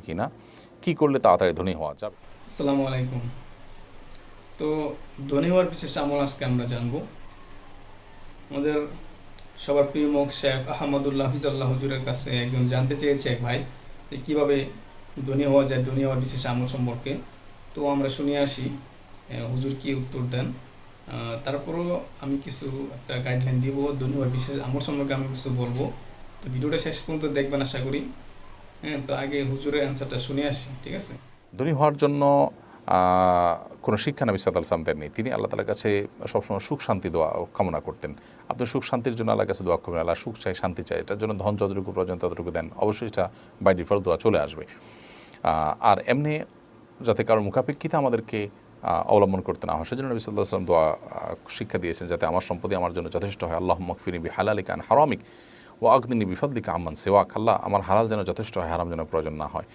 কিনা, কি করলে তাড়াতাড়ি ধনী হওয়া যাবে? আসসালামু আলাইকুম। তো ধনী হওয়ার বিশেষ আমল আজকে আমরা জানবো। আমাদের সবার প্রিয় মুখ শেখ আহমদুল্লাহ হাফিজাল্লাহ হুজুরের কাছে একজন জানতে চেয়েছে এক ভাই যে কীভাবে ধনী হওয়া যায়, ধনী হওয়ার বিশেষ আমল সম্পর্কে। তো আমরা শুনে আসি হুজুর কি উত্তর দেন। তারপরও আমি কিছু একটা গাইডলাইন দিব, ধনী হওয়ার বিশেষ আমল সম্পর্কে আমি কিছু বলবো। তো ভিডিওটা শেষ পর্যন্ত দেখবেন আশা করি। হ্যাঁ, তো আগে হুজুরের অ্যান্সারটা শুনে আসি, ঠিক আছে? ধনী হওয়ার জন্য কোনো শিক্ষা নবী সাল্লাল্লাহু আলাইহি ওয়াসাল্লাম দেননি। তিনি আল্লাহ তাআলার কাছে সবসময় সুখ শান্তি দোয়া কামনা করতেন। আপনি সুখ শান্তির জন্য আল্লাহর কাছে দোয়া করবেন, আল্লাহ সুখ চাই, শান্তি চাই, এটার জন্য ধন যতটুকু প্রয়োজন ততটুকু দেন, অবশ্যই এটা বাই ডিফল্ট দোয়া চলে আসবে। আর এমনি যাতে কারোর মুখাপেক্ষিতে আমাদেরকে অবলম্বন করতে না হয়, সেজন্য নবী সাল্লাল্লাহু আলাইহি ওয়াসাল্লাম দোয়া শিক্ষা দিয়েছেন, যাতে আমার সম্পত্তি আমার জন্য যথেষ্ট হয়। আল্লাহুম্মা কফিনি বিহালালিকা আন হারামিক ওয়া আগনিনি বিফাদলিকা আম্মান সিওয়াক। আল্লাহ, আমার হালাল যেন যথেষ্ট হয়, হারাম যেন প্রয়োজন না হয়।